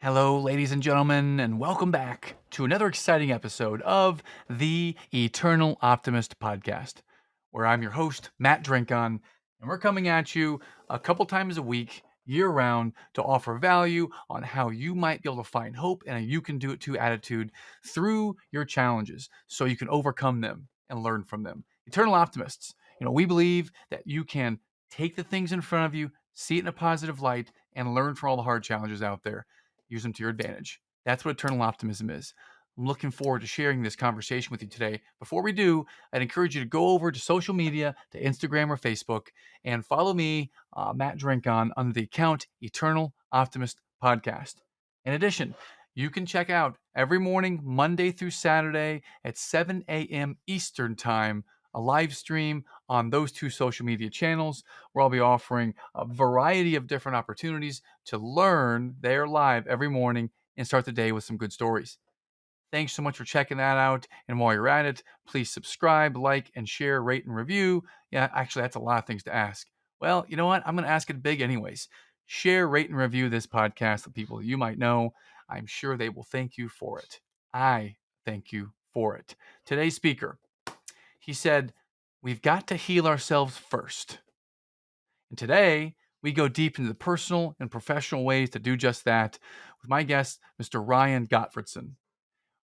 Hello, ladies and gentlemen, and welcome back to another exciting episode of the Eternal Optimist podcast, where I'm your host, Matt Drinkon, and we're coming at you a couple times a week, year round, to offer value on how you might be able to find hope and a you can do it too attitude through your challenges so you can overcome them and learn from them. Eternal Optimists, we believe that you can take the things in front of you, see it in a positive light, and learn from all the hard challenges out there. Use them to your advantage. That's what eternal optimism is. I'm looking forward to sharing this conversation with you today. Before we do, I'd encourage you to go over to social media, to Instagram or Facebook, and follow me, Matt Drinkon, under the account Eternal Optimist Podcast. In addition, you can check out every morning, Monday through Saturday at 7 a.m. Eastern Time, a live stream on those two social media channels where I'll be offering a variety of different opportunities to learn there live every morning and start the day with some good stories. Thanks so much for checking that out. And while you're at it, please subscribe, like, and share, rate, and review. Yeah, actually, that's a lot of things to ask. Well, you know what? I'm going to ask it big anyways. Share, rate, and review this podcast with people that you might know. I'm sure they will thank you for it. I thank you for it. Today's speaker, he said, we've got to heal ourselves first. And today, we go deep into the personal and professional ways to do just that with my guest, Mr. Ryan Gottfredson.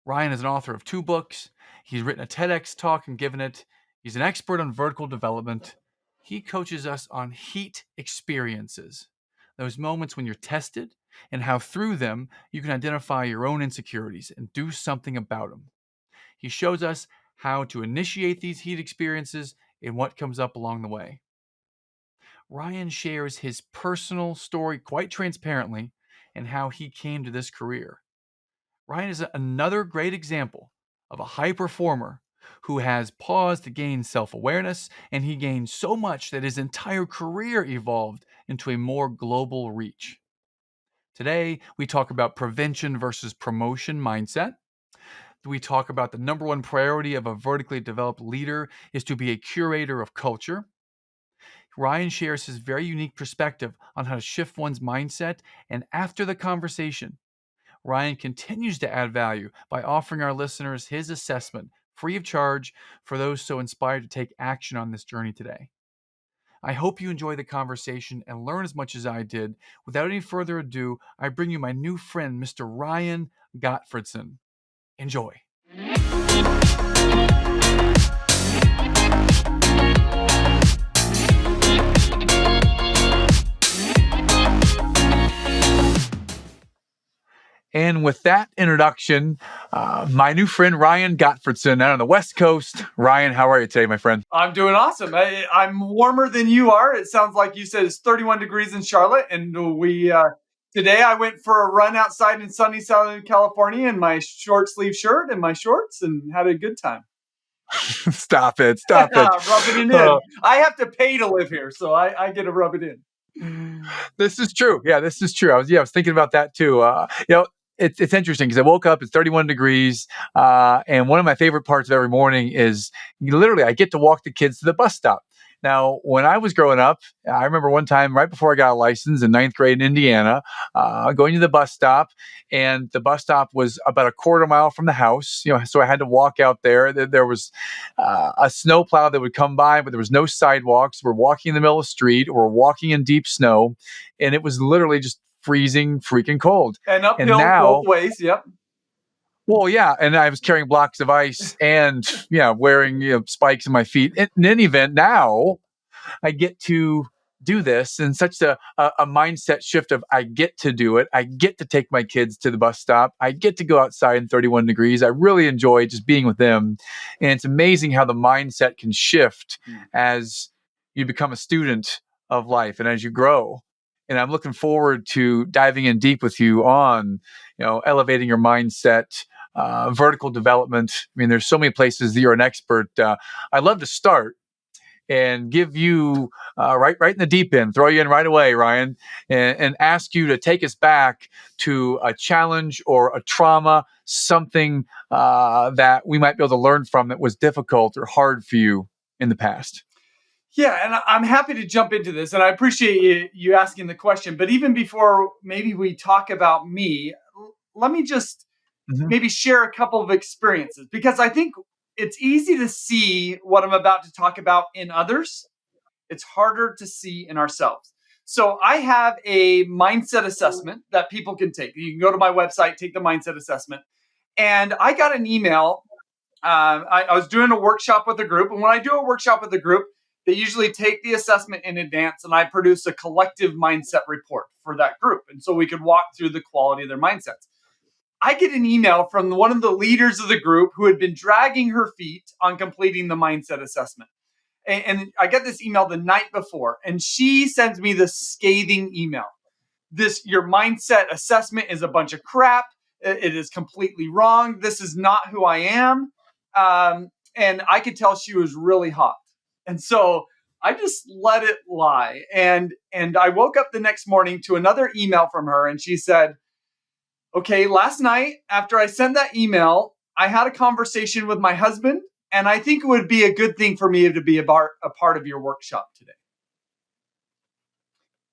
Ryan is an author of 2 books. He's written a TEDx talk and given it. He's an expert on vertical development. He coaches us on heat experiences, those moments when you're tested and how through them you can identify your own insecurities and do something about them. He shows us how to initiate these heat experiences and what comes up along the way. Ryan shares his personal story quite transparently and how he came to this career. Ryan is another great example of a high performer who has paused to gain self-awareness, and he gained so much that his entire career evolved into a more global reach. Today, we talk about prevention versus promotion mindset. We talk about the number one priority of a vertically developed leader is to be a curator of culture. Ryan shares his very unique perspective on how to shift one's mindset, and after the conversation, Ryan continues to add value by offering our listeners his assessment, free of charge, for those so inspired to take action on this journey today. I hope you enjoy the conversation and learn as much as I did. Without any further ado, I bring you my new friend, Mr. Ryan Gottfredson. Enjoy. And with that introduction, my new friend, Ryan Gottfredson, out on the West Coast. Ryan, how are you today, my friend? I'm doing awesome. I'm warmer than you are. It sounds like you said it's 31 degrees in Charlotte. And today I went for a run outside in sunny Southern California in my short sleeve shirt and my shorts and had a good time. Stop it. Rubbing it in. I have to pay to live here, so I get to rub it in. This is true. Yeah, this is true. I was thinking about that too. It's interesting because I woke up, it's 31 degrees. And one of my favorite parts of every morning is literally I get to walk the kids to the bus stop. Now, when I was growing up, I remember one time right before I got a license in 9th grade in Indiana, going to the bus stop, and the bus stop was about a quarter mile from the house. So I had to walk out there. There was a snowplow that would come by, but there was no sidewalks. We're walking in the middle of the street, or we're walking in deep snow, and it was literally just freezing freaking cold. And uphill both ways. Yep. Well, yeah, and I was carrying blocks of ice and wearing spikes in my feet. In any event, now I get to do this in such a mindset shift of I get to do it. I get to take my kids to the bus stop. I get to go outside in 31 degrees. I really enjoy just being with them. And it's amazing how the mindset can shift as you become a student of life and as you grow. And I'm looking forward to diving in deep with you on, elevating your mindset, vertical development. I mean, there's so many places that you're an expert. I'd love to start and give you right in the deep end, throw you in right away, Ryan, and ask you to take us back to a challenge or a trauma, something that we might be able to learn from that was difficult or hard for you in the past. Yeah, and I'm happy to jump into this, and I appreciate you asking the question. But even before maybe we talk about me, let me just Mhm. maybe share a couple of experiences, because I think it's easy to see what I'm about to talk about in others. It's harder to see in ourselves. So I have a mindset assessment that people can take. You can go to my website, take the mindset assessment. And I got an email. I was doing a workshop with a group. And when I do a workshop with a group, they usually take the assessment in advance, and I produce a collective mindset report for that group. And so we could walk through the quality of their mindsets. I get an email from one of the leaders of the group who had been dragging her feet on completing the mindset assessment. And I get this email the night before, and she sends me this scathing email. Your mindset assessment is a bunch of crap. It is completely wrong. This is not who I am. And I could tell she was really hot. And so I just let it lie. And I woke up the next morning to another email from her, and she said, okay, last night after I sent that email, I had a conversation with my husband, and I think it would be a good thing for me to be a part of your workshop today.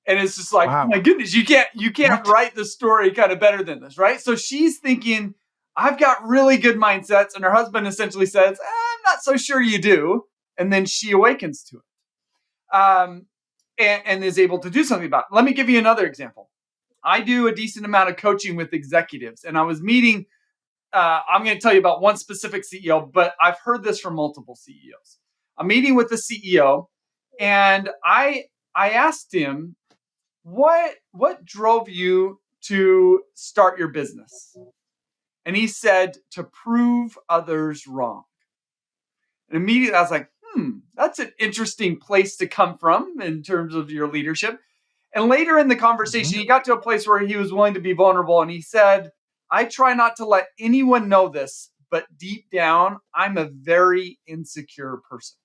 And it's just like, oh Wow. my goodness, you can't What? write the story kind of better than this, right? So she's thinking, I've got really good mindsets, and her husband essentially says, I'm not so sure you do, and then she awakens to it, and is able to do something about it. Let me give you another example. I do a decent amount of coaching with executives, and I was meeting. I'm going to tell you about one specific CEO, but I've heard this from multiple CEOs. I'm meeting with the CEO, and I asked him, what drove you to start your business? And he said, to prove others wrong. And immediately I was like, that's an interesting place to come from in terms of your leadership. And later in the conversation, Mhm. he got to a place where he was willing to be vulnerable. And he said, I try not to let anyone know this, but deep down, I'm a very insecure person.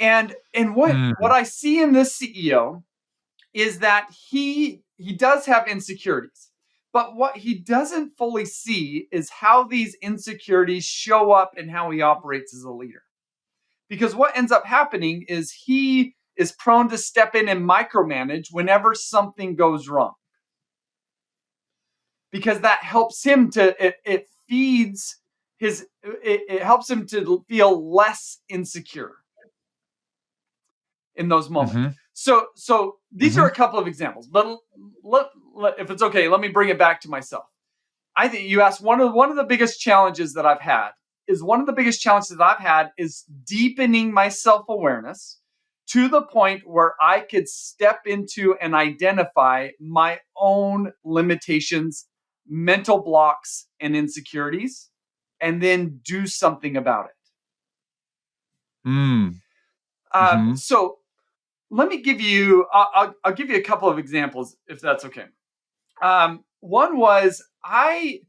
And what Mm. I see in this CEO is that he does have insecurities. But what he doesn't fully see is how these insecurities show up and how he operates as a leader. Because what ends up happening is he is prone to step in and micromanage whenever something goes wrong. Because that helps him it feeds it helps him to feel less insecure in those moments. Mhm. So these are Mhm. a couple of examples, but if it's okay, let me bring it back to myself. I think you asked one of the biggest challenges that I've had is deepening my self-awareness to the point where I could step into and identify my own limitations, mental blocks, and insecurities, and then do something about it. Mm. Mhm. So let me give you I'll give you a couple of examples if that's okay. One was I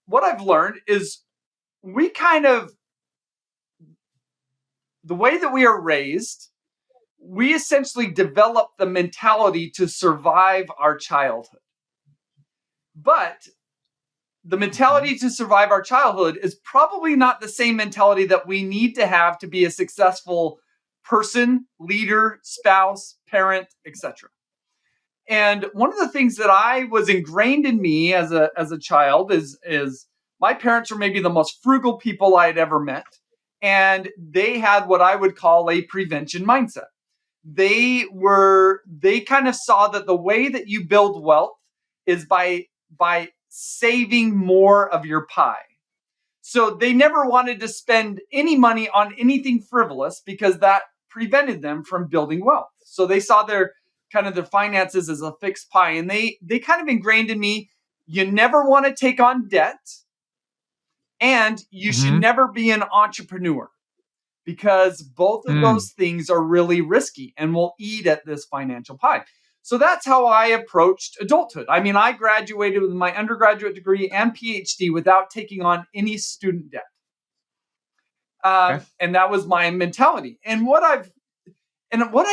what I've learned is we kind of the way that we are raised, we essentially develop the mentality to survive our childhood. But the Mhm. mentality to survive our childhood is probably not the same mentality that we need to have to be a successful person, leader, spouse, parent, etc. And one of the things that I was ingrained in me as a child is my parents were maybe the most frugal people I had ever met, and they had what I would call a prevention mindset. They kind of saw that the way that you build wealth is by saving more of your pie. So they never wanted to spend any money on anything frivolous because that prevented them from building wealth. So they saw their finances as a fixed pie, and they kind of ingrained in me, you never want to take on debt, and you should Mhm. never be an entrepreneur because both of Mm. those things are really risky and will eat at this financial pie. So that's how I approached adulthood. I mean, I graduated with my undergraduate degree and PhD without taking on any student debt. Okay. And that was my mentality. And what I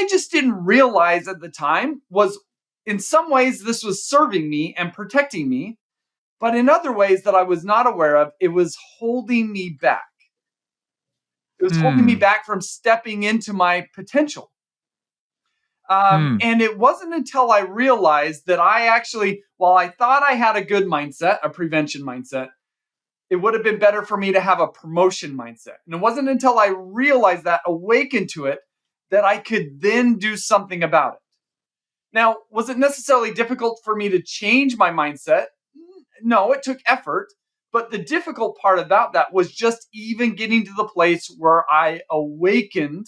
just didn't realize at the time was, in some ways, this was serving me and protecting me, but in other ways that I was not aware of, it was holding me back. It was holding me Mm. back from stepping into my potential. Mm. And it wasn't until I realized that I actually, while I thought I had a good mindset, a prevention mindset, it would have been better for me to have a promotion mindset. And it wasn't until I realized that, awakened to it, that I could then do something about it. Now, was it necessarily difficult for me to change my mindset? No, it took effort. But the difficult part about that was just even getting to the place where I awakened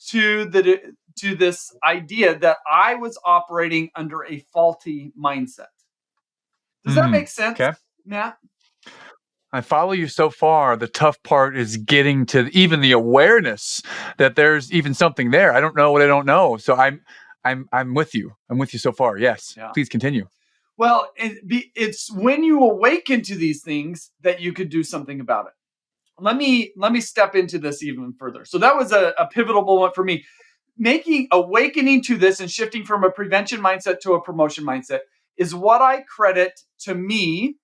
to this idea that I was operating under a faulty mindset. Does that Mm. make sense, Okay. Matt? I follow you so far. The tough part is getting to even the awareness that there's even something there. I don't know what I don't know. So I'm with you. I'm with you so far. Yes. Yeah. Please continue. Well, it's when you awaken to these things that you could do something about it. Let me step into this even further. So that was a pivotal moment for me. Awakening to this and shifting from a prevention mindset to a promotion mindset is what I credit to me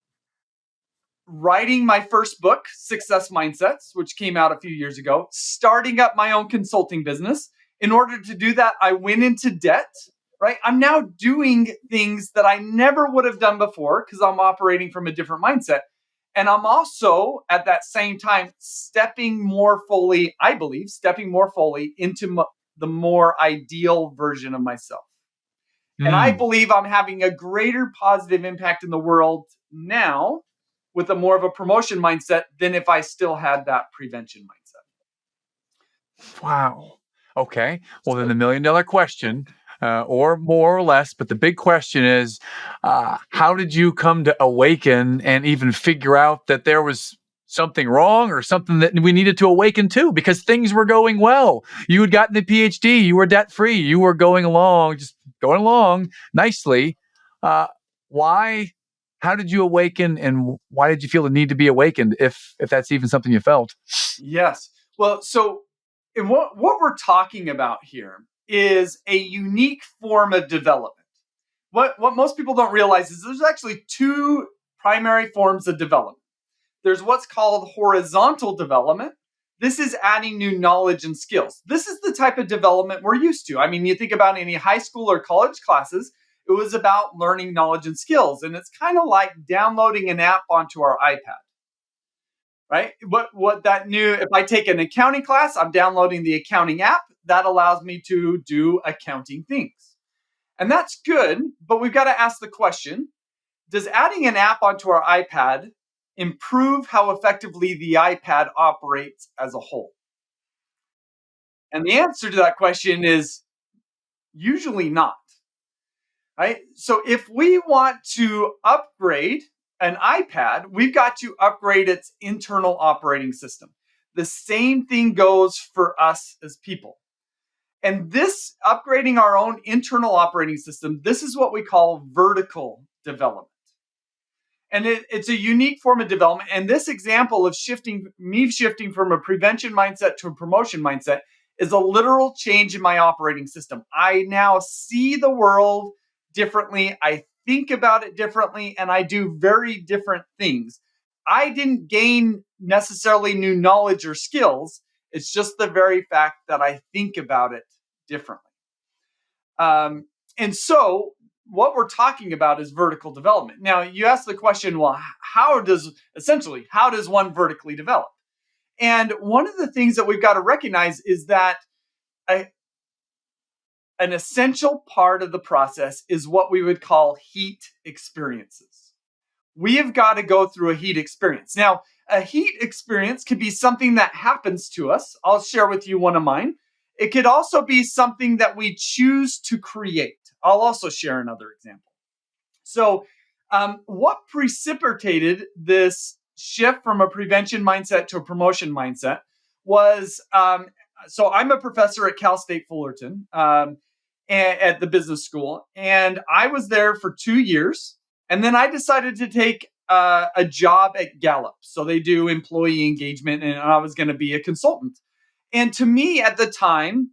writing my first book, Success Mindsets, which came out a few years ago, starting up my own consulting business. In order to do that, I went into debt, right? I'm now doing things that I never would have done before because I'm operating from a different mindset. And I'm also at that same time stepping more fully, I believe, stepping more fully into the more ideal version of myself. And I Mm. believe I'm having a greater positive impact in the world now with a more of a promotion mindset than if I still had that prevention mindset. Wow. Okay. Well, then So, the $1 million question, or more or less, but the big question is, how did you come to awaken and even figure out that there was something wrong or something that we needed to awaken to? Because things were going well. You had gotten the PhD. You were debt free. You were going along, just going along nicely. Uh, why? How did you awaken, and why did you feel the need to be awakened? If that's even something you felt. yes. Well, so and what we're talking about here is a unique form of development. What most people don't realize is there's actually two primary forms of development. There's what's called horizontal development. This is adding new knowledge and skills. This is the type of development we're used to. I mean, you think about any high school or college classes, it was about learning knowledge and skills. And it's kind of like downloading an app onto our iPad, right? What that new, if I take an accounting class, I'm downloading the accounting app that allows me to do accounting things. And that's good, but we've got to ask the question, does adding an app onto our iPad improve how effectively the iPad operates as a whole? And the answer to that question is usually not, right? So if we want to upgrade an iPad, we've got to upgrade its internal operating system. The same thing goes for us as people. And this upgrading our own internal operating system, this is what we call vertical development. And it's a unique form of development. And this example of shifting from a prevention mindset to a promotion mindset is a literal change in my operating system. I now see the world differently. I think about it differently, and I do very different things. I didn't gain necessarily new knowledge or skills. It's just the very fact that I think about it differently. And so what we're talking about is vertical development. Now, you ask the question, well, how does one vertically develop? And one of the things that we've got to recognize is that a, an essential part of the process is what we would call heat experiences. We have got to go through a heat experience. Now, a heat experience could be something that happens to us. I'll share with you one of mine. It could also be something that we choose to create. I'll also share another example. So, what precipitated this shift from a prevention mindset to a promotion mindset was so I'm a professor at Cal State Fullerton at the business school, and I was there for 2 years, and then I decided to take a job at Gallup. So they do employee engagement, and I was going to be a consultant. And to me at the time,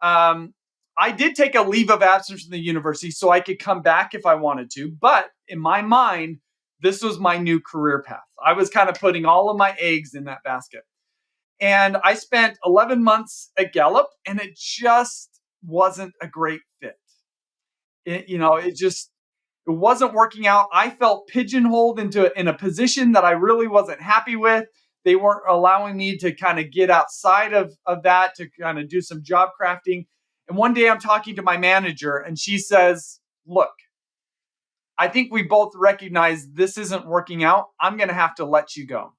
um, I did take a leave of absence from the university so I could come back if I wanted to. But in my mind, this was my new career path. I was kind of putting all of my eggs in that basket. And I spent 11 months at Gallup, and it just wasn't a great fit. It wasn't working out. I felt pigeonholed into in a position that I really wasn't happy with. They weren't allowing me to kind of get outside of that to kind of do some job crafting. And one day I'm talking to my manager and she says, "Look, I think we both recognize this isn't working out. I'm going to have to let you go."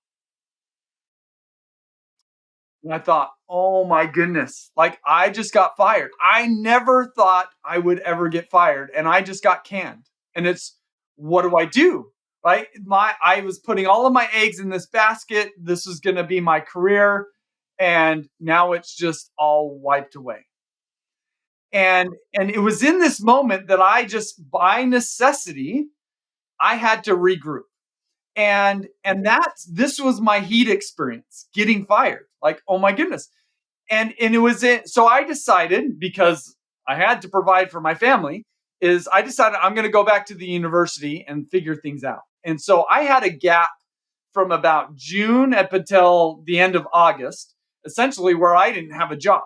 And I thought, oh my goodness, like I just got fired. I never thought I would ever get fired, and I just got canned. And it's, what do I do? Right? I was putting all of my eggs in this basket. This was going to be my career, and now it's just all wiped away. And it was in this moment that I just, by necessity, I had to regroup. And this was my heat experience, getting fired. Like, oh my goodness. And it was it. So I decided, because I had to provide for my family, is I decided I'm going to go back to the university and figure things out. And so I had a gap from about June up until the end of August, essentially where I didn't have a job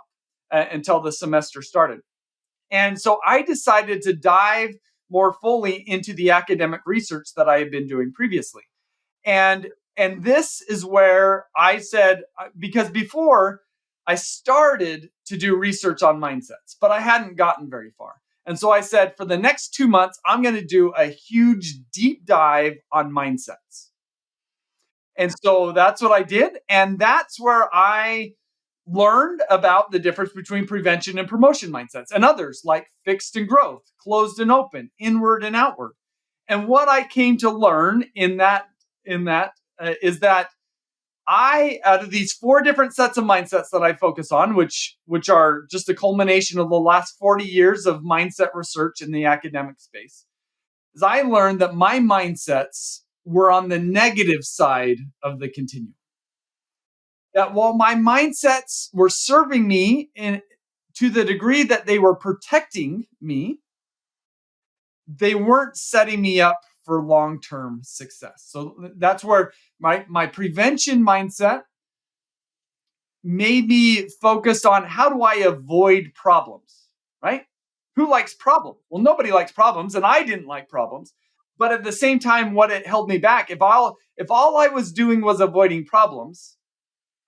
until the semester started. And so I decided to dive more fully into the academic research that I had been doing previously. And this is where I said, because before I started to do research on mindsets, but I hadn't gotten very far. And so I said, for the next 2 months, I'm going to do a huge deep dive on mindsets. And so that's what I did. And that's where I learned about the difference between prevention and promotion mindsets and others like fixed and growth, closed and open, inward and outward. And what I came to learn in that is that out of these 4 different sets of mindsets that I focus on, which are just a culmination of the last 40 years of mindset research in the academic space, is I learned that my mindsets were on the negative side of the continuum. That while my mindsets were serving me to the degree that they were protecting me, they weren't setting me up for long-term success. So that's where my prevention mindset made me focused on, how do I avoid problems, right? Who likes problems? Well, nobody likes problems, and I didn't like problems. But at the same time, what it held me back, if all I was doing was avoiding problems,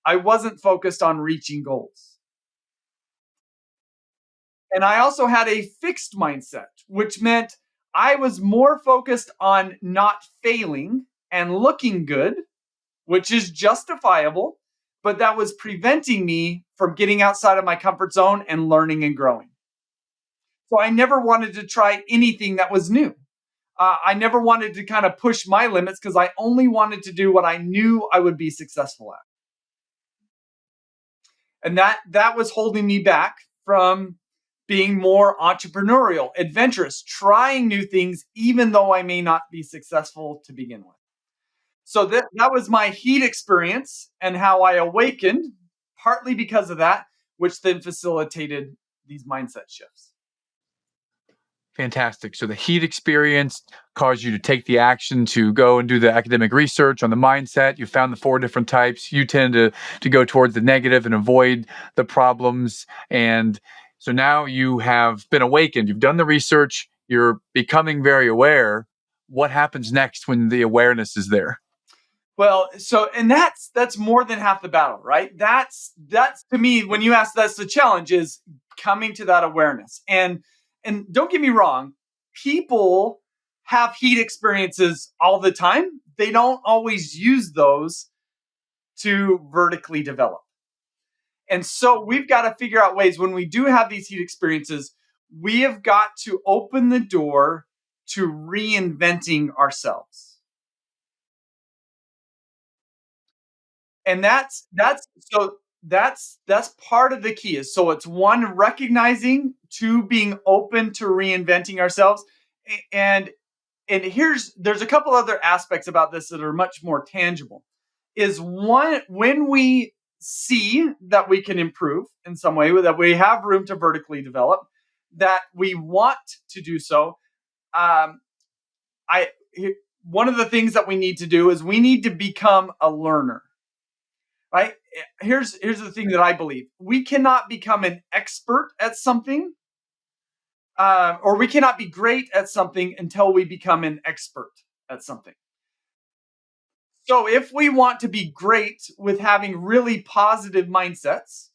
I wasn't focused on reaching goals. And I also had a fixed mindset, which meant I was more focused on not failing and looking good, which is justifiable, but that was preventing me from getting outside of my comfort zone and learning and growing. So I never wanted to try anything that was new. I never wanted to kind of push my limits because I only wanted to do what I knew I would be successful at. And that was holding me back from being more entrepreneurial, adventurous, trying new things, even though I may not be successful to begin with. So that was my heat experience and how I awakened, partly because of that, which then facilitated these mindset shifts. Fantastic. So the heat experience caused you to take the action to go and do the academic research on the mindset. You found the 4 different types. You tend to go towards the negative and avoid the problems. And so now you have been awakened. You've done the research. You're becoming very aware. What happens next when the awareness is there? Well, and that's more than half the battle, right? That's to me, when you ask, that's the challenge, is coming to that awareness. And don't get me wrong, people have heat experiences all the time. They don't always use those to vertically develop. And so we've got to figure out ways, when we do have these heat experiences, we have got to open the door to reinventing ourselves. And that's part of the key. Is so it's one, recognizing, two, being open to reinventing ourselves. And there's a couple other aspects about this that are much more tangible. Is one, when we see that we can improve in some way, that we have room to vertically develop, that we want to do so. I One of the things that we need to do is we need to become a learner. Right? Here's the thing that I believe. We cannot become an expert at something or we cannot be great at something until we become an expert at something. So if we want to be great with having really positive mindsets,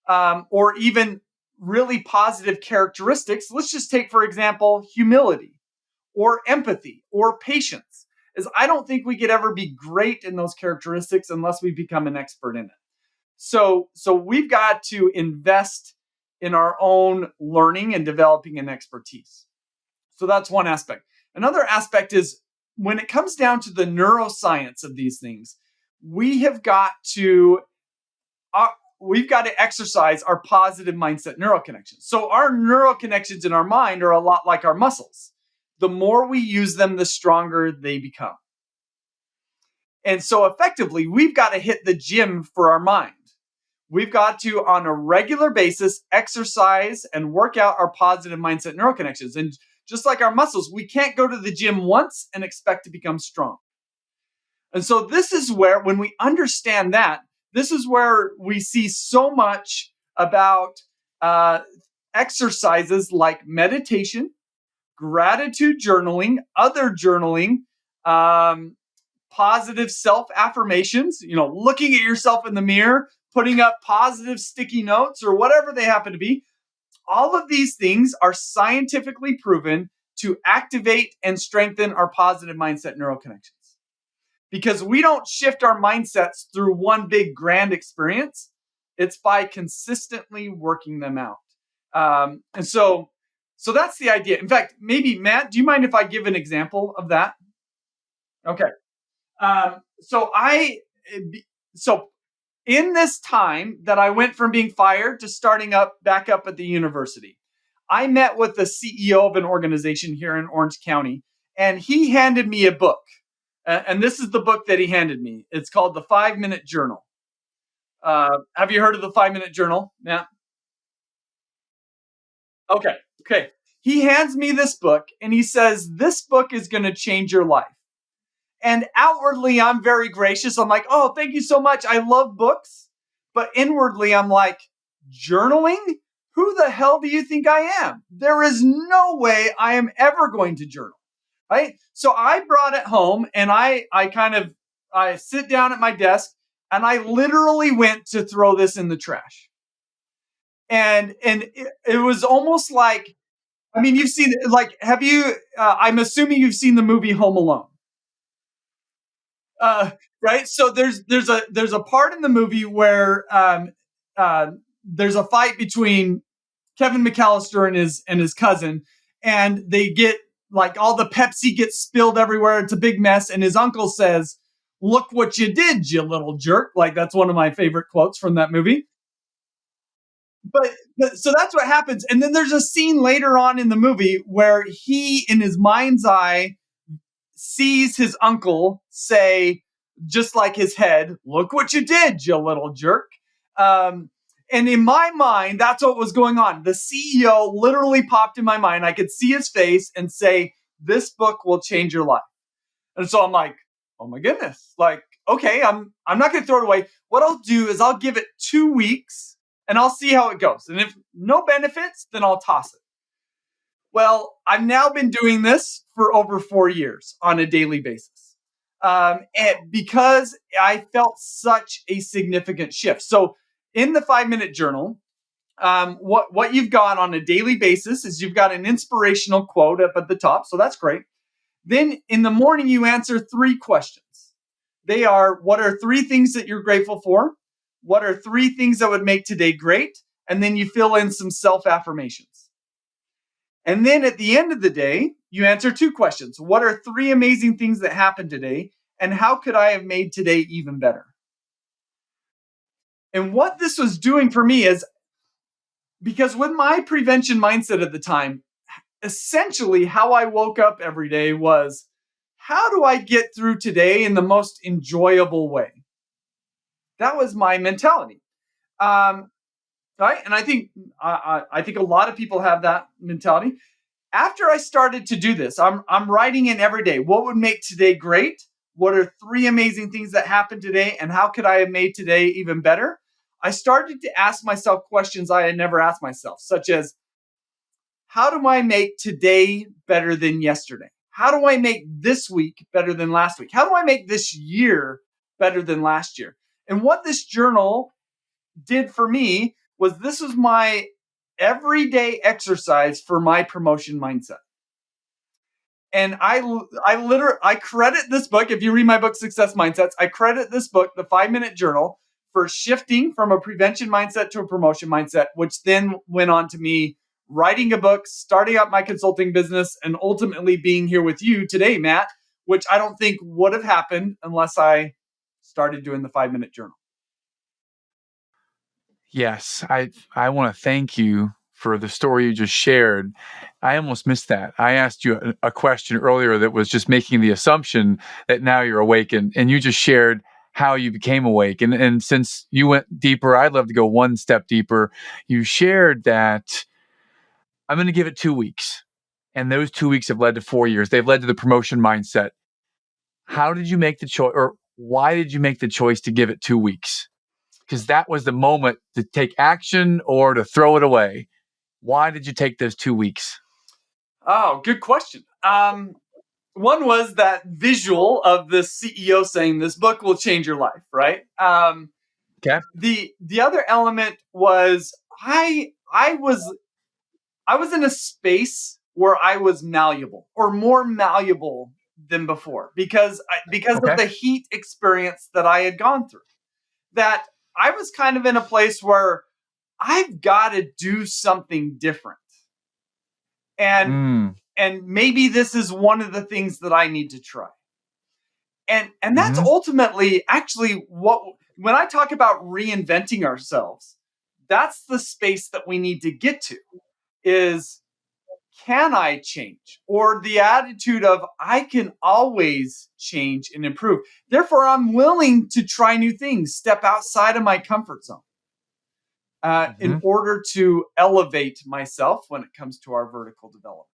or even really positive characteristics, let's just take, for example, humility or empathy or patience. Is I don't think we could ever be great in those characteristics unless we become an expert in it. So we've got to invest in our own learning and developing an expertise. So that's one aspect. Another aspect is when it comes down to the neuroscience of these things, we have got to uh, we've got to exercise our positive mindset neural connections. So our neural connections in our mind are a lot like our muscles. The more we use them, the stronger they become. And so effectively, we've got to hit the gym for our mind. We've got to, on a regular basis, exercise and work out our positive mindset neural connections. And just like our muscles, we can't go to the gym once and expect to become strong. And so this is where, when we understand that, this is where we see so much about uh, exercises like meditation, gratitude journaling, other journaling, um, positive self affirmations, looking at yourself in the mirror, putting up positive sticky notes or whatever they happen to be. All of these things are scientifically proven to activate and strengthen our positive mindset neural connections. Because we don't shift our mindsets through one big grand experience, it's by consistently working them out. And so that's the idea. In fact, maybe Matt, do you mind if I give an example of that? Okay. Um, so I so in this time that I went from being fired to starting up back up at the university, I met with the CEO of an organization here in Orange County, and he handed me a book. And this is the book that he handed me. It's called The 5 Minute Journal. Have you heard of the 5 Minute Journal? Yeah. Okay. Okay. He hands me this book and he says, "This book is going to change your life." And outwardly, I'm very gracious. I'm like, "Oh, thank you so much. I love books." But inwardly, I'm like, "Journaling? Who the hell do you think I am? There is no way I am ever going to journal." Right? So I brought it home and I sit down at my desk and I literally went to throw this in the trash. And it was almost like, I mean, you've seen, like, have you? I'm assuming you've seen the movie Home Alone. Uh, right? So there's a part in the movie where uh, there's a fight between Kevin McAllister and his cousin, and they get, like, all the Pepsi gets spilled everywhere. It's a big mess, and his uncle says, "Look what you did, you little jerk!" Like, that's one of my favorite quotes from that movie. But so that's what happens, and then there's a scene later on in the movie where he, in his mind's eye, sees his uncle say, just like his head, "Look what you did, you little jerk." Um, and in my mind, that's what was going on. The CEO literally popped in my mind. I could see his face and say, "This book will change your life." And so I'm like, "Oh my goodness!" Like, okay, I'm not going to throw it away. What I'll do is I'll give it 2 weeks and I'll see how it goes. And if no benefits, then I'll toss it. Well, I've now been doing this for over 4 years on a daily basis. And because I felt such a significant shift. So in the 5 Minute Journal, what you've got on a daily basis is you've got an inspirational quote up at the top. So that's great. Then in the morning, you answer 3 questions. They are: what are 3 things that you're grateful for? What are 3 things that would make today great? And then you fill in some self affirmations. And then at the end of the day, you answer 2 questions. What are 3 amazing things that happened today? And how could I have made today even better? And what this was doing for me is, because with my prevention mindset at the time, essentially how I woke up every day was, how do I get through today in the most enjoyable way? That was my mentality. Um, right. And I think a lot of people have that mentality. After I started to do this, I'm writing in every day. What would make today great? What are 3 amazing things that happened today? And how could I have made today even better? I started to ask myself questions I had never asked myself, such as, how do I make today better than yesterday? How do I make this week better than last week? How do I make this year better than last year? And what this journal did for me was this was my everyday exercise for my promotion mindset. And I credit this book. If you read my book, Success Mindsets, I credit this book, The 5 Minute Journal, for shifting from a prevention mindset to a promotion mindset, which then went on to me writing a book, starting up my consulting business, and ultimately being here with you today, Matt, which I don't think would have happened unless I started doing the 5 Minute Journal. Yes, I want to thank you for the story you just shared. I almost missed that. I asked you a question earlier that was just making the assumption that now you're awake, and you just shared how you became awake. And since you went deeper, I'd love to go one step deeper. You shared that I'm going to give it 2 weeks. And those 2 weeks have led to 4 years. They've led to the promotion mindset. How did you make the choice, or why did you make the choice to give it 2 weeks? Because that was the moment to take action or to throw it away. Why did you take those 2 weeks? Oh, good question. One was that visual of the CEO saying this book will change your life, right? Okay. The other element was I was in a space where I was malleable, or more malleable than before, because of Okay. the heat experience that I had gone through. That I was kind of in a place where I've got to do something different. And Mm. and maybe this is one of the things that I need to try. And that's Hmm. ultimately actually what, when I talk about reinventing ourselves, that's the space that we need to get to, is, can I change? Or the attitude of, I can always change and improve. Therefore, I'm willing to try new things, step outside of my comfort zone, in Hmm. order to elevate myself when it comes to our vertical development.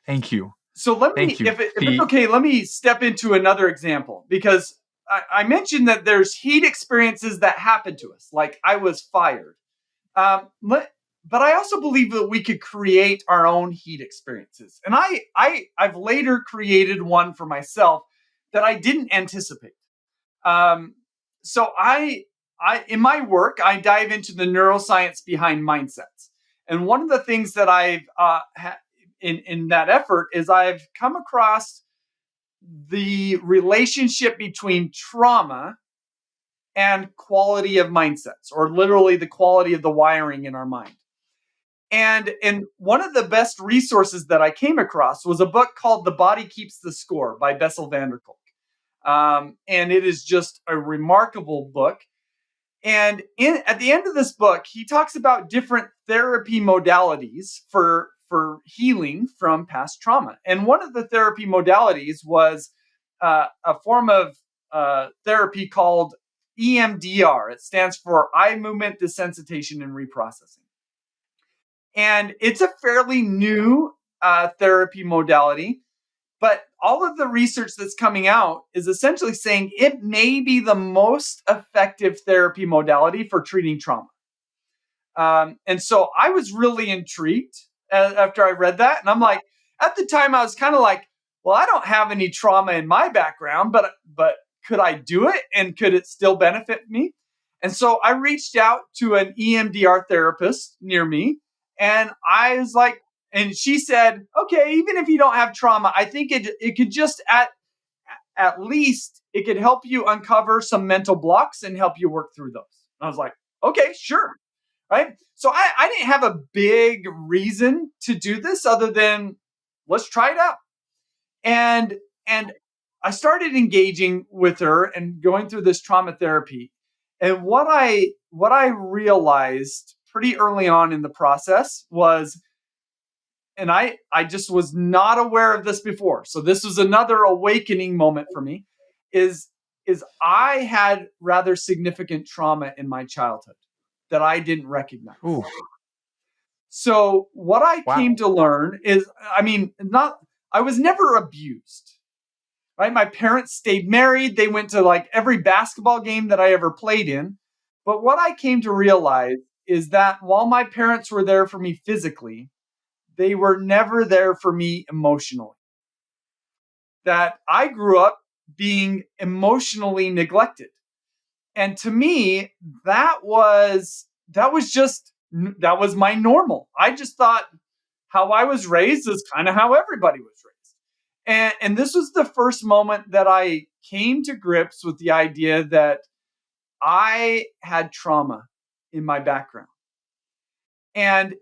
Thank you. So let me, Thank you. if it's The okay, let me step into another example, because I mentioned that there's heat experiences that happen to us, like I was fired. But I also believe that we could create our own heat experiences, and I've later created one for myself that I didn't anticipate. Um, so I in my work I dive into the neuroscience behind mindsets, and one of the things that I've in that effort is I've come across the relationship between trauma and quality of mindsets, or literally the quality of the wiring in our mind. And one of the best resources that I came across was a book called The Body Keeps the Score by Bessel van der Kolk. And it is just a remarkable book. And at the end of this book, he talks about different therapy modalities for healing from past trauma. And one of the therapy modalities was a form of therapy called EMDR. It stands for eye movement desensitization and reprocessing. And it's a fairly new therapy modality, but all of the research that's coming out is essentially saying it may be the most effective therapy modality for treating trauma. And so I was really intrigued after I read that. And I'm like, at the time, I was kind of like, well, I don't have any trauma in my background, but could I do it, and could it still benefit me? And so I reached out to an EMDR therapist near me, and I was like, and she said, okay, even if you don't have trauma, I think it could just at least it could help you uncover some mental blocks and help you work through those. And I was like, okay, sure. Right. So I didn't have a big reason to do this other than, let's try it out. And I started engaging with her and going through this trauma therapy. And what I realized pretty early on in the process was, and I just was not aware of this before. So this was another awakening moment for me, is I had rather significant trauma in my childhood that I didn't recognize. Ooh, So what I came wow. to learn is, I mean, not I was never abused. Right? My parents stayed married. They went to like every basketball game that I ever played in. But what I came to realize is that while my parents were there for me physically, they were never there for me emotionally. That I grew up being emotionally neglected. And to me, that was my normal. I just thought how I was raised is kind of how everybody was raised. And this was the first moment that I came to grips with the idea that I had trauma in my background. And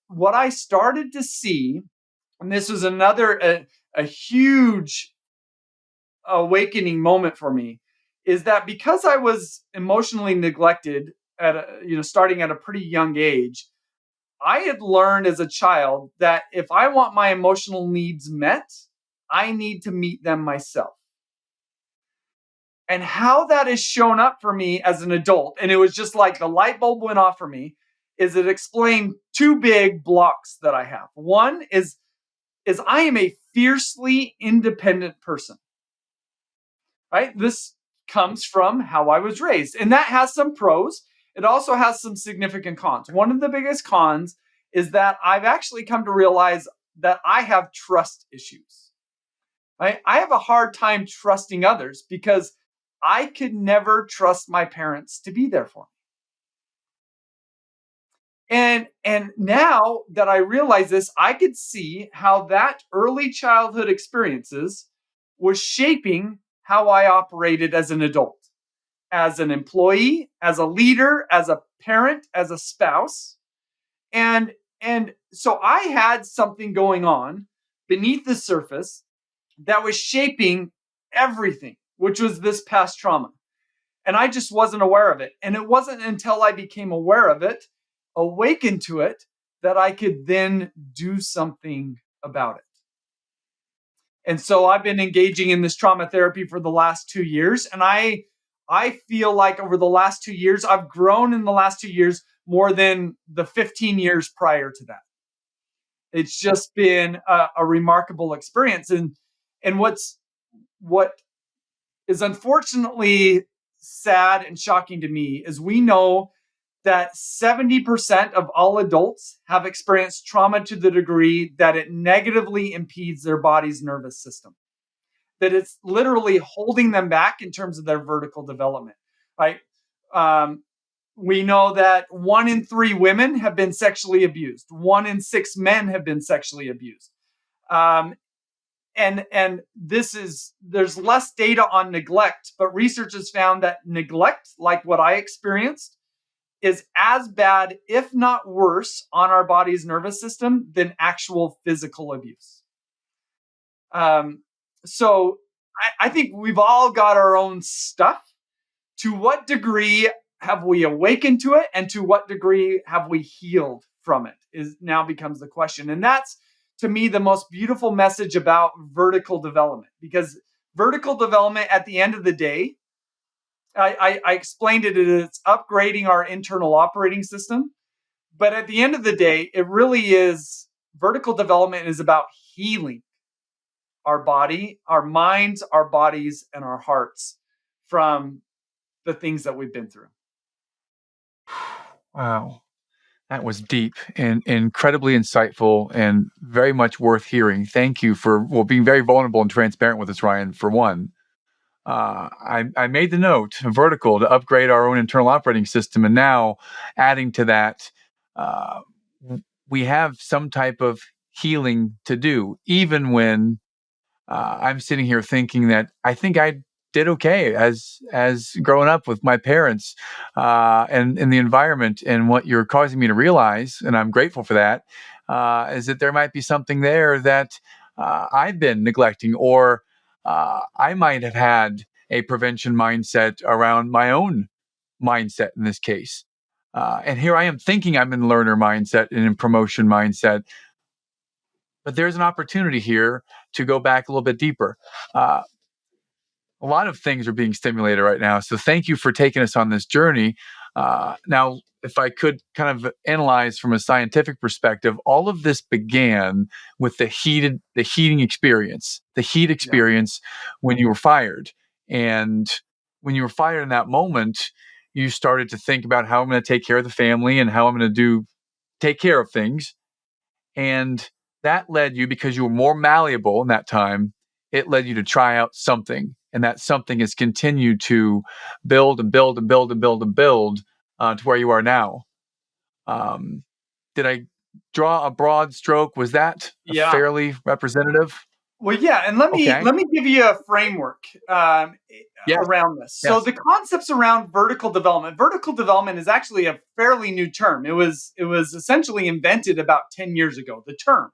what I started to see, and this was another a huge awakening moment for me, is that because I was emotionally neglected starting at a pretty young age, I had learned as a child that if I want my emotional needs met, I need to meet them myself. And how that has shown up for me as an adult, and it was just like the light bulb went off for me, is it explained two big blocks that I have. One is I am a fiercely independent person. Right? This comes from how I was raised. And that has some pros. It also has some significant cons. One of the biggest cons is that I've actually come to realize that I have trust issues. Right? I have a hard time trusting others because I could never trust my parents to be there for me. And now that I realize this, I could see how that early childhood experiences was shaping how I operated as an adult, as an employee, as a leader, as a parent, as a spouse. And so I had something going on beneath the surface that was shaping everything, which was this past trauma. And I just wasn't aware of it. And it wasn't until I became aware of it, awakened to it, that I could then do something about it. And so I've been engaging in this trauma therapy for the last 2 years. And I feel like over the last 2 years, I've grown in the last 2 years more than the 15 years prior to that. It's just been a remarkable experience. And what is unfortunately sad and shocking to me is we know that 70% of all adults have experienced trauma to the degree that it negatively impedes their body's nervous system. That it's literally holding them back in terms of their vertical development. Right? Um, we know that 1 in 3 women have been sexually abused. 1 in 6 men have been sexually abused. Um, and there's less data on neglect, but research has found that neglect, like what I experienced, is as bad, if not worse, on our body's nervous system than actual physical abuse. Um, so I think we've all got our own stuff. To what degree have we awakened to it, and to what degree have we healed from it? Is now becomes the question, and that's to me the most beautiful message about vertical development, because vertical development, at the end of the day, I explained it as it's upgrading our internal operating system. But at the end of the day, it really is vertical development is about healing our body, our minds, our bodies, and our hearts from the things that we've been through. Wow. That was deep and incredibly insightful and very much worth hearing. Thank you for being very vulnerable and transparent with us, Ryan, for one. I made the note vertical to upgrade our own internal operating system. And now adding to that, uh, we have some type of healing to do, even when I'm sitting here thinking that I think I did okay as growing up with my parents and in the environment. And what you're causing me to realize, and I'm grateful for that, is that there might be something there that I've been neglecting, or I might have had a prevention mindset around my own mindset in this case. And here I am thinking I'm in learner mindset and in promotion mindset, but there's an opportunity here to go back a little bit deeper. Uh, a lot of things are being stimulated right now. So thank you for taking us on this journey. Now, if I could kind of analyze from a scientific perspective, all of this began with the heating experience, the heat Yeah. experience when you were fired. And when you were fired in that moment, you started to think about how I'm going to take care of the family and how I'm going to take care of things. And that led you, because you were more malleable in that time, it led you to try out something. And that something has continued to build and build and build and build and build to where you are now. Did I draw a broad stroke? Was that Yeah. fairly representative? Well, yeah, and let me Okay. let me give you a framework Yes. around this. So Yes. the concepts around vertical development. Vertical development is actually a fairly new term. It was essentially invented about 10 years ago. The term,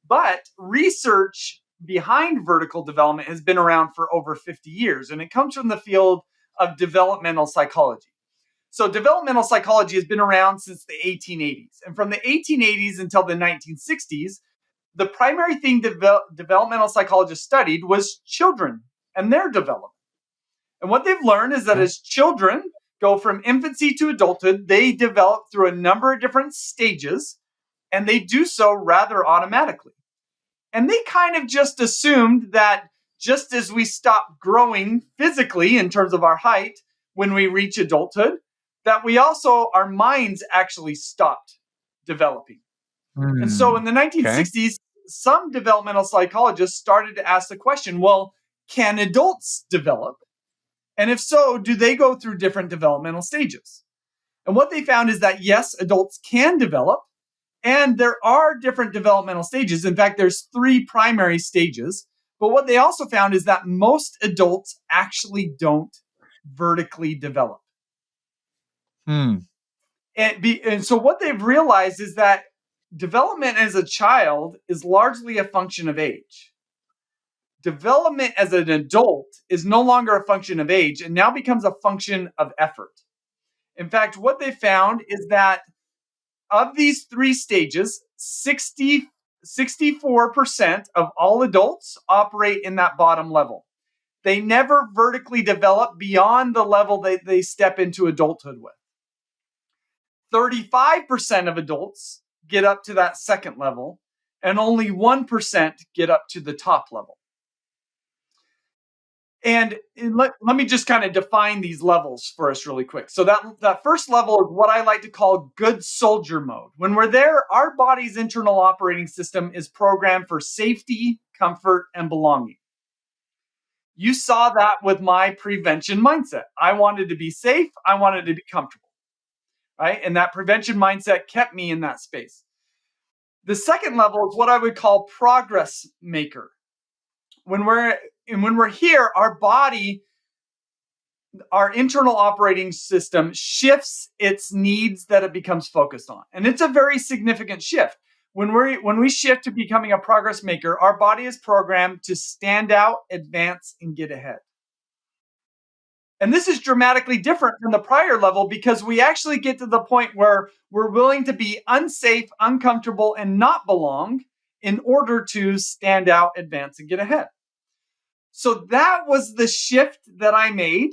but research behind vertical development has been around for over 50 years, and it comes from the field of developmental psychology. So developmental psychology has been around since the 1880s, and from the 1880s until the 1960s the primary thing developmental psychologists studied was children and their development. And what they've learned is that Okay. as children go from infancy to adulthood, they develop through a number of different stages, and they do so rather automatically. And they kind of just assumed that just as we stop growing physically in terms of our height when we reach adulthood, that we also, our minds actually stopped developing. And so in the Okay. 1960s, some developmental psychologists started to ask the question, well, can adults develop? And if so, do they go through different developmental stages? And what they found is that yes, adults can develop, and there are different developmental stages. In fact, there's 3 primary stages. But what they also found is that most adults actually don't vertically develop. Hmm. And so what they've realized is that development as a child is largely a function of age. Development as an adult is no longer a function of age and now becomes a function of effort. In fact, what they found is that of these 3 stages, 64% of all adults operate in that bottom level. They never vertically develop beyond the level that they step into adulthood with. 35% of adults get up to that second level, and only 1% get up to the top level. And let me just kind of define these levels for us really quick. So that first level is what I like to call good soldier mode. When we're there, our body's internal operating system is programmed for safety, comfort, and belonging. You saw that with my prevention mindset. I wanted to be safe, I wanted to be comfortable, right? And that prevention mindset kept me in that space. The second level is what I would call progress maker. When we're here, our body, our internal operating system shifts its needs that it becomes focused on. And it's a very significant shift. When we shift to becoming a progress maker, our body is programmed to stand out, advance, and get ahead. And this is dramatically different from the prior level because we actually get to the point where we're willing to be unsafe, uncomfortable, and not belong in order to stand out, advance, and get ahead. So that was the shift that I made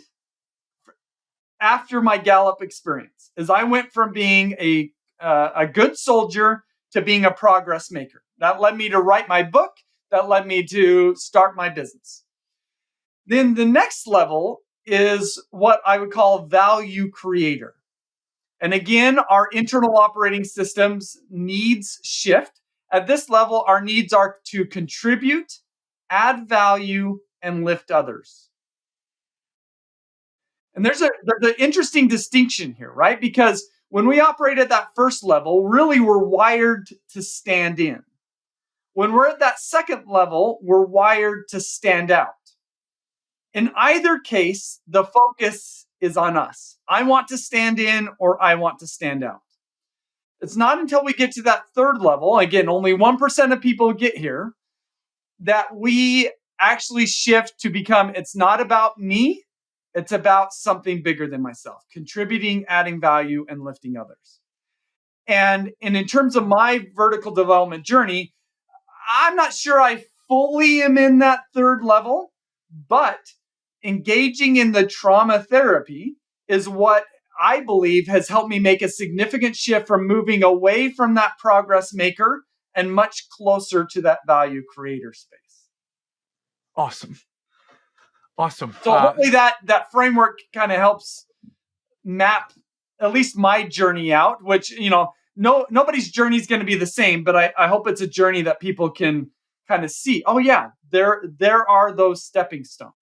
after my Gallup experience, as I went from being a good soldier to being a progress maker. That led me to write my book. That led me to start my business. Then the next level is what I would call value creator. And again, our internal operating systems needs shift. At this level, our needs are to contribute, add value, and lift others. And there's an interesting distinction here, right? Because when we operate at that first level, really we're wired to stand in. When we're at that second level, we're wired to stand out. In either case, the focus is on us. I want to stand in or I want to stand out. It's not until we get to that third level, again, only 1% of people get here, that we actually shift to become, it's not about me, it's about something bigger than myself, contributing, adding value, and lifting others. And in terms of my vertical development journey, I'm not sure I fully am in that third level, but engaging in the trauma therapy is what I believe has helped me make a significant shift from moving away from that progress maker and much closer to that value creator space. Awesome. Awesome. So hopefully that framework kind of helps map at least my journey out, which, nobody's journey is going to be the same, but I hope it's a journey that people can kind of see. Oh yeah, there are those stepping stones,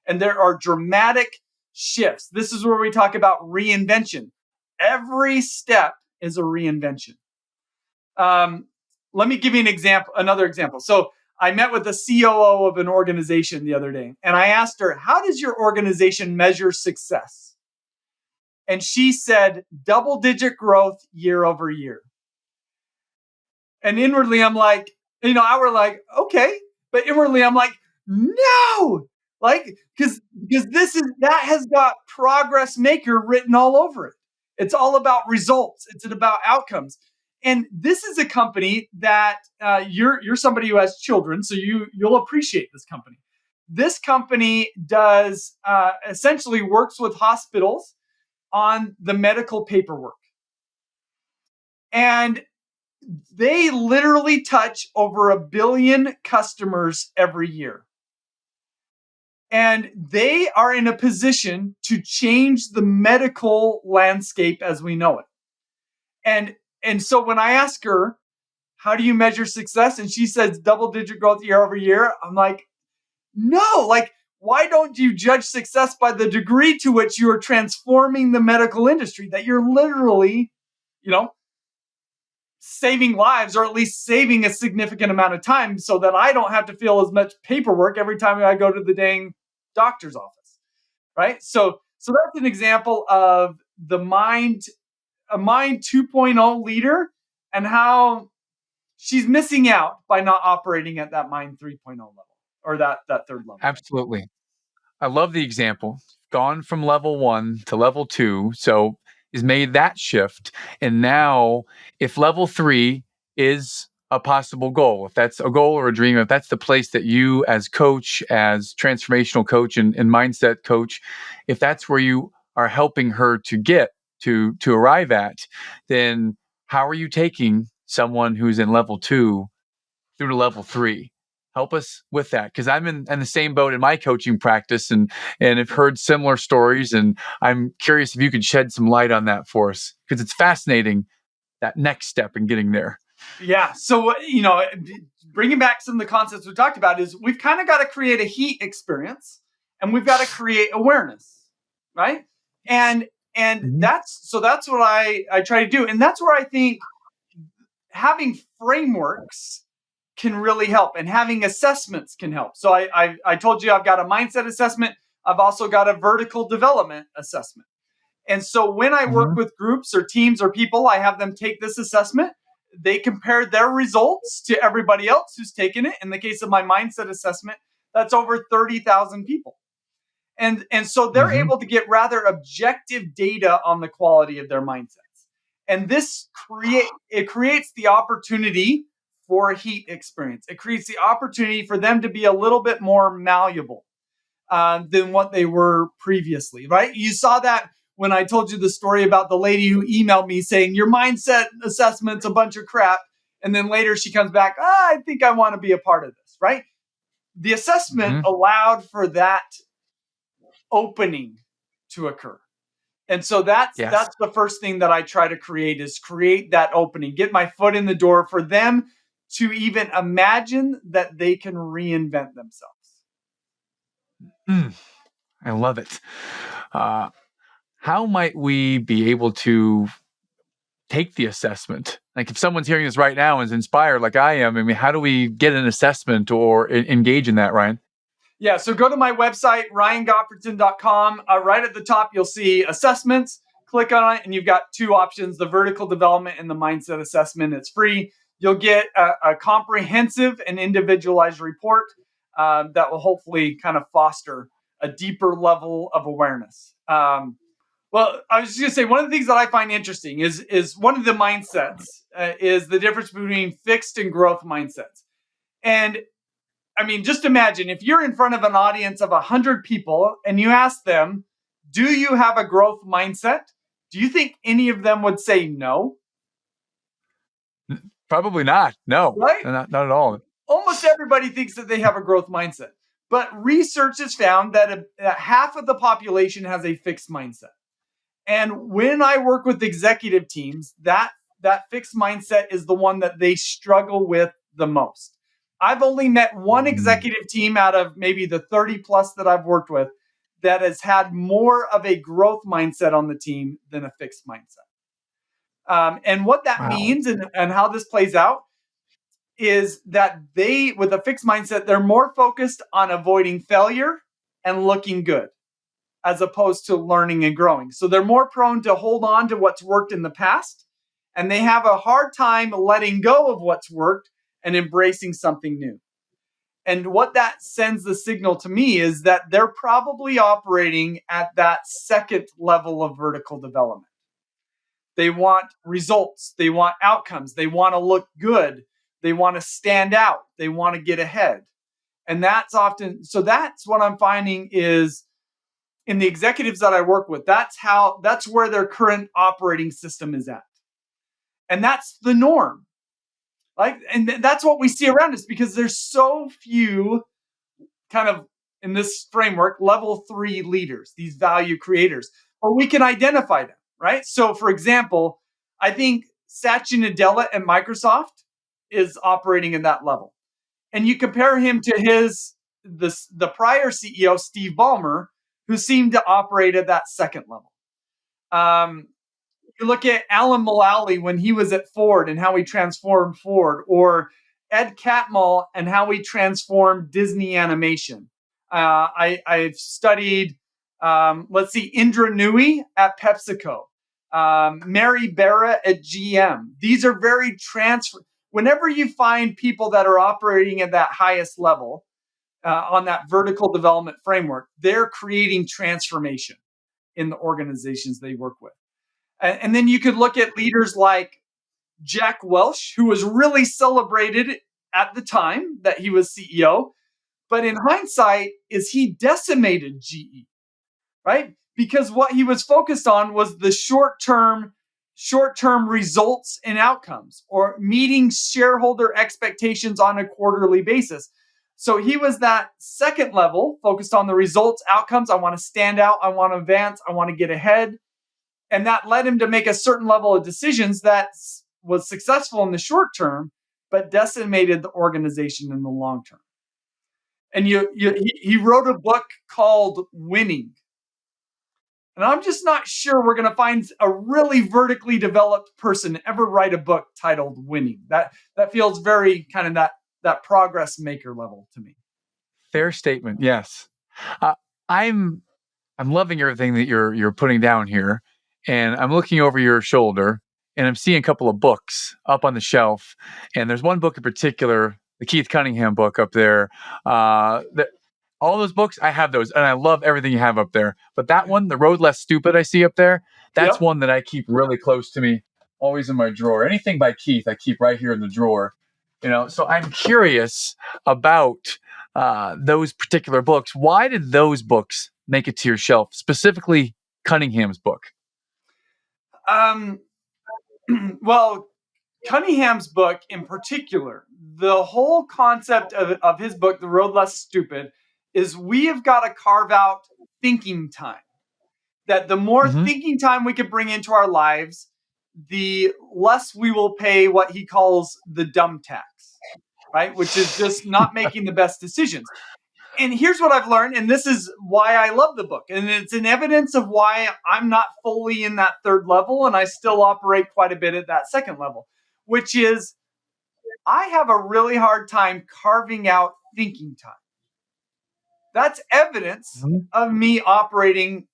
and there are dramatic shifts. This is where we talk about reinvention. Every step is a reinvention. Let me give you another example. So I met with the COO of an organization the other day, and I asked her, how does your organization measure success? And she said, double-digit growth year over year. And inwardly, I'm like, I were like, okay. But inwardly, I'm like, no, like, because that has got progress maker written all over it. It's all about results. It's about outcomes. And this is a company that you're somebody who has children, so you'll appreciate this company. This company does essentially works with hospitals on the medical paperwork. And they literally touch over 1 billion customers every year. And they are in a position to change the medical landscape as we know it. And so when I ask her, how do you measure success? And she says double-digit growth year over year. I'm like, no, like, why don't you judge success by the degree to which you are transforming the medical industry, that you're literally, saving lives, or at least saving a significant amount of time, so that I don't have to feel as much paperwork every time I go to the dang doctor's office, right? So that's an example of a mind 2.0 leader, and how she's missing out by not operating at that mind 3.0 level, or that third level. Absolutely. I love the example. Gone from level 1 to level 2. So is made that shift. And now, if level 3 is a possible goal, if that's a goal or a dream, if that's the place that you as coach, as transformational coach and mindset coach, if that's where you are helping her to get to arrive at, then how are you taking someone who's in level 2 through to level 3? Help us with that, because I'm in the same boat in my coaching practice, and have heard similar stories, and I'm curious if you could shed some light on that for us, because it's fascinating, that next step in getting there. Yeah. So, bringing back some of the concepts we talked about, is we've kind of got to create a heat experience, and we've got to create awareness, right? And that's what I try to do. And that's where I think having frameworks can really help, and having assessments can help. So I told you I've got a mindset assessment. I've also got a vertical development assessment. And so when I work with groups or teams or people, I have them take this assessment. They compare their results to everybody else who's taken it. In the case of my mindset assessment, that's over 30,000 people. And so they're able to get rather objective data on the quality of their mindsets. And this creates the opportunity for a heat experience. It creates the opportunity for them to be a little bit more malleable than what they were previously, right? You saw that when I told you the story about the lady who emailed me saying, your mindset assessment's a bunch of crap. And then later she comes back, I think I want to be a part of this, right? The assessment allowed for that opening to occur. And so that's the first thing that I try to create, is create that opening, get my foot in the door for them to even imagine that they can reinvent themselves. I love it. How might we be able to take the assessment? Like, if someone's hearing this right now and is inspired like I am, I mean, how do we get an assessment or engage in that, Ryan? Yeah, so go to my website, ryangottfredson.com. Right at the top, you'll see assessments. Click on it, and you've got two options, the vertical development and the mindset assessment. It's free. You'll get a comprehensive and individualized report that will hopefully kind of foster a deeper level of awareness. Well, I was just going to say, one of the things that I find interesting is one of the mindsets is the difference between fixed and growth mindsets. And I mean, just imagine if you're in front of an audience of 100 people and you ask them, do you have a growth mindset? Do you think any of them would say no? Probably not. No, right? Not at all. Almost everybody thinks that they have a growth mindset. But research has found that half of the population has a fixed mindset. And when I work with executive teams, that fixed mindset is the one that they struggle with the most. I've only met one Mhm. executive team out of maybe the 30 plus that I've worked with that has had more of a growth mindset on the team than a fixed mindset. And what that Wow. means and how this plays out is that they, with a fixed mindset, they're more focused on avoiding failure and looking good as opposed to learning and growing. So they're more prone to hold on to what's worked in the past, and they have a hard time letting go of what's worked and embracing something new. And what that sends the signal to me is that they're probably operating at that second level of vertical development. They want results, they want outcomes, they want to look good, they want to stand out, they want to get ahead. And that's often, so that's what I'm finding is in the executives that I work with, that's where their current operating system is at. And that's the norm. Like, and that's what we see around us because there's so few kind of in this framework, level 3 leaders, these value creators, or we can identify them, right? So for example, I think Satya Nadella at Microsoft is operating in that level. And you compare him to the prior CEO, Steve Ballmer, who seemed to operate at that second level. Um, you look at Alan Mulally when he was at Ford and how he transformed Ford, or Ed Catmull and how he transformed Disney animation. I've studied, let's see, Indra Nooyi at PepsiCo, Mary Barra at GM. These are very transfer. Whenever you find people that are operating at that highest level on that vertical development framework, they're creating transformation in the organizations they work with. And then you could look at leaders like Jack Welch, who was really celebrated at the time that he was CEO. But in hindsight, is he decimated GE, right? Because what he was focused on was the short term results and outcomes or meeting shareholder expectations on a quarterly basis. So he was that second level focused on the results, outcomes. I want to stand out. I want to advance. I want to get ahead. And that led him to make a certain level of decisions that was successful in the short term, but decimated the organization in the long term. And he wrote a book called Winning. And I'm just not sure we're going to find a really vertically developed person ever write a book titled Winning. That feels very kind of that progress maker level to me. Fair statement. Yes. Uh, I'm I'm loving everything that you're putting down here, and I'm looking over your shoulder, and I'm seeing a couple of books up on the shelf, and there's one book in particular, the Keith Cunningham book up there. That all those books, I have those, and I love everything you have up there. But that one, The Road Less Stupid, I see up there, that's Yep. one that I keep really close to me, always in my drawer. Anything by Keith, I keep right here in the drawer. So I'm curious about those particular books. Why did those books make it to your shelf, specifically Cunningham's book? Um, well, Cunningham's book in particular, the whole concept of his book, The Road Less Stupid, is we have got to carve out thinking time. That the more Mm-hmm. thinking time we can bring into our lives, the less we will pay what he calls the dumb tax, right? Which is just not making the best decisions. And here's what I've learned, and this is why I love the book. And it's an evidence of why I'm not fully in that third level and I still operate quite a bit at that second level, which is I have a really hard time carving out thinking time. That's evidence Mm-hmm. of me operating.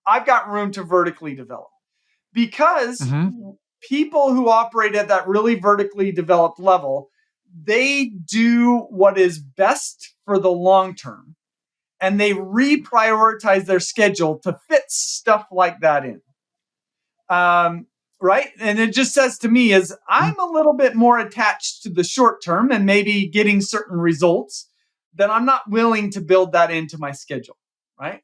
I've got room to vertically develop because Mm-hmm. people who operate at that really vertically developed level, they do what is best for the long term and they reprioritize their schedule to fit stuff like that in. Um, right? And it just says to me is I'm a little bit more attached to the short term and maybe getting certain results that I'm not willing to build that into my schedule. Right?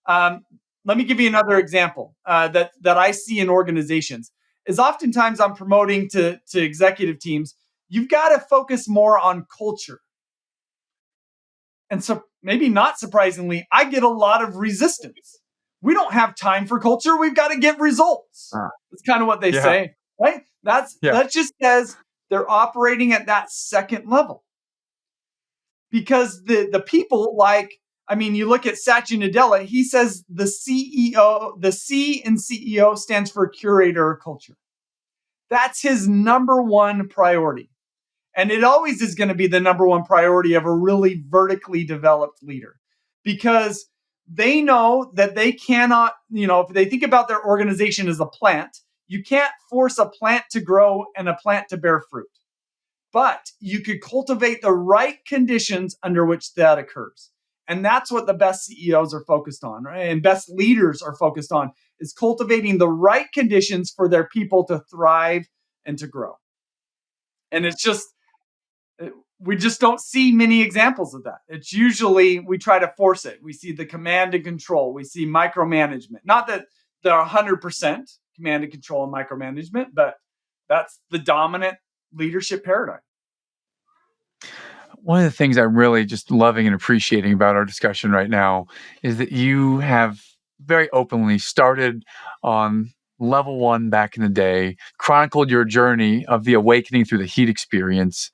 Um, Let me give you another example that I see in organizations. Is oftentimes I'm promoting to executive teams. You've got to focus more on culture. And so maybe not surprisingly, I get a lot of resistance. we don't have time for culture. We've got to get results. Uh, That's kind of what they yeah. say, right? Yeah. That just says they're operating at that second level because the people you look at Satya Nadella, he says the CEO, the C in CEO stands for curator of culture. That's his number one priority. And it always is going to be the number one priority of a really vertically developed leader because they know that they cannot, if they think about their organization as a plant, you can't force a plant to grow and a plant to bear fruit. But you could cultivate the right conditions under which that occurs. And that's what the best CEOs are focused on, right? And best leaders are focused on is cultivating the right conditions for their people to thrive and to grow. And it's just, we just don't see many examples of that. It's usually we try to force it. We see the command and control. We see micromanagement. Not that they're 100% command and control and micromanagement, but that's the dominant leadership paradigm. One of the things I'm really just loving and appreciating about our discussion right now is that you have very openly started on level one back in the day, chronicled your journey of the awakening through the heat experience.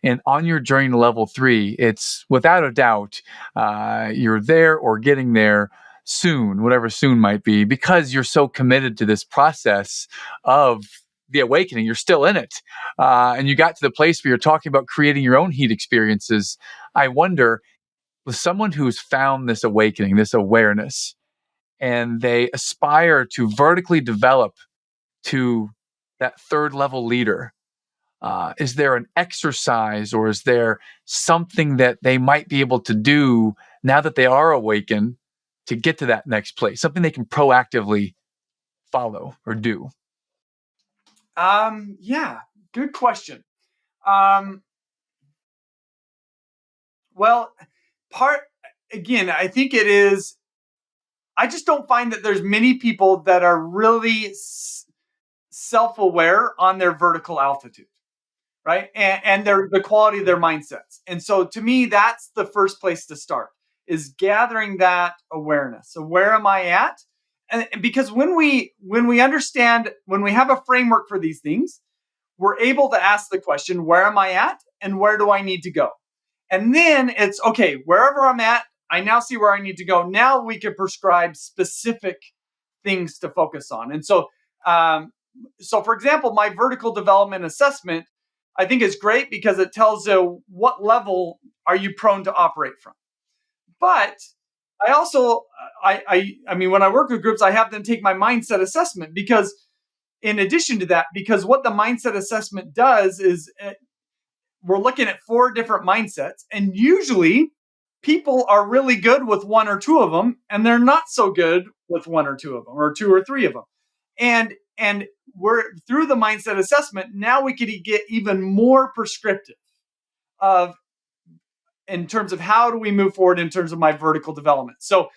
And on your journey to level three, it's without a doubt, you're there or getting there soon, whatever soon might be, because you're so committed to this process of the awakening. You're still in it. And you got to the place where you're talking about creating your own heat experiences. I wonder, with someone who's found this awakening, this awareness, and they aspire to vertically develop to that third level leader, is there an exercise or is there something that they might be able to do now that they are awakened to get to that next place? Something they can proactively follow or do? Yeah, good question. Um, well, part again, I think it is. I just don't find that there's many people that are really self-aware on their vertical altitude, right? And their the quality of their mindsets. And so, to me, that's the first place to start is gathering that awareness. So, where am I at? And because when we understand, when we have a framework for these things, we're able to ask the question, where am I at and where do I need to go? And then it's okay, wherever I'm at, I now see where I need to go. Now we can prescribe specific things to focus on. And so for example, my vertical development assessment, I think is great because it tells you what level are you prone to operate from. But I also, I mean, when I work with groups, I have them take my mindset assessment because in addition to that, because what the mindset assessment does is we're looking at 4 different mindsets, and usually people are really good with 1 or 2 of them, and they're not so good with 1 or 2 of them, or 2 or 3 of them. And we're through the mindset assessment, now we could get even more prescriptive of in terms of how do we move forward in terms of my vertical development. So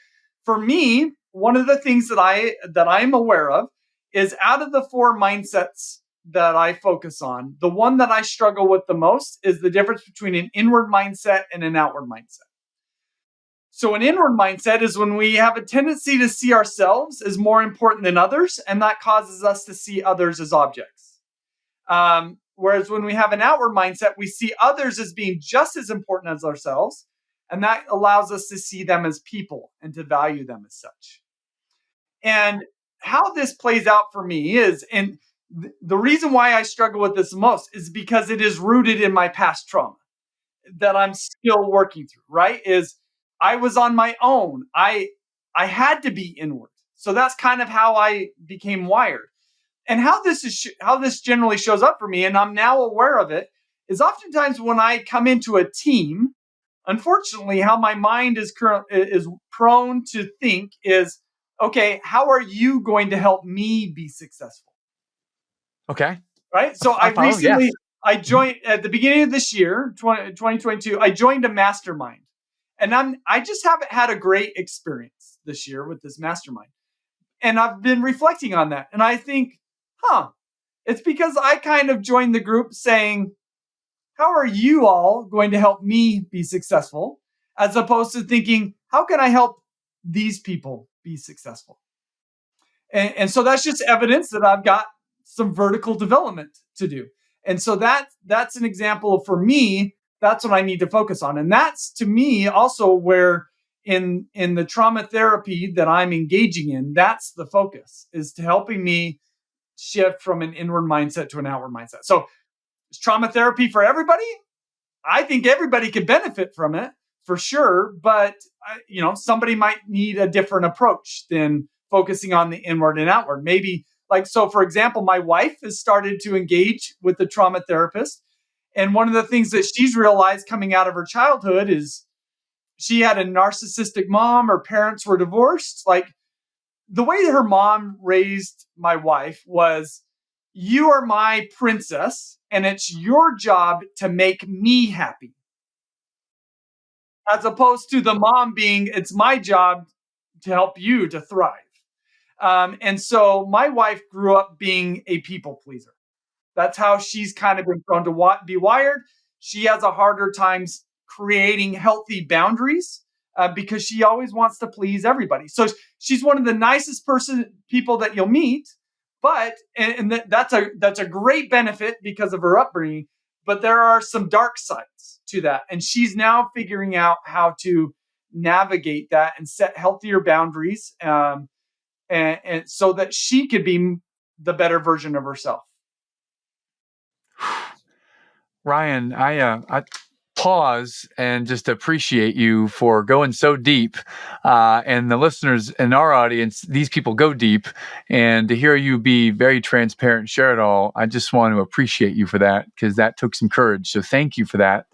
for me, one of the things that I'm aware of is out of the 4 mindsets that I focus on, the one that I struggle with the most is the difference between an inward mindset and an outward mindset. So an inward mindset is when we have a tendency to see ourselves as more important than others, and that causes us to see others as objects. Whereas when we have an outward mindset, we see others as being just as important as ourselves, and that allows us to see them as people and to value them as such. And how this plays out for me is, and the reason why I struggle with this most is because it is rooted in my past trauma that I'm still working through, right? Is I was on my own. I had to be inward. So that's kind of how I became wired. And how this generally shows up for me, and I'm now aware of it, is oftentimes when I come into a team, unfortunately, how my mind is prone to think is, okay, how are you going to help me be successful? Okay. Right? So I follow. Yes. I Mhm. joined at the beginning of this year, 2022, I joined a mastermind. And I just haven't had a great experience this year with this mastermind. And I've been reflecting on that. And I think, it's because I kind of joined the group saying, how are you all going to help me be successful? As opposed to thinking, how can I help these people be successful. And so that's just evidence that I've got some vertical development to do. And so that's an example of, for me, that's what I need to focus on. And that's, to me, also where in the trauma therapy that I'm engaging in, that's the focus, is to helping me shift from an inward mindset to an outward mindset. So is trauma therapy for everybody? I think everybody could benefit from it for sure, but somebody might need a different approach than focusing on the inward and outward. Maybe, like, so for example, my wife has started to engage with the trauma therapist, and one of the things that she's realized coming out of her childhood is she had a narcissistic mom. Her parents were divorced. Like, the way her mom raised my wife was, you are my princess and it's your job to make me happy. As opposed to the mom being, it's my job to help you to thrive. And so my wife grew up being a people pleaser. That's how she's kind of been prone to be wired. She has a harder time creating healthy boundaries because she always wants to please everybody. So she's one of the nicest people that you'll meet, but that's a great benefit because of her upbringing. But there are some dark sides to that, and she's now figuring out how to navigate that and set healthier boundaries, and so that she could be the better version of herself. Ryan, I pause and just appreciate you for going so deep. And the listeners in our audience, these people go deep. And to hear you be very transparent and share it all, I just want to appreciate you for that, because that took some courage. So thank you for that,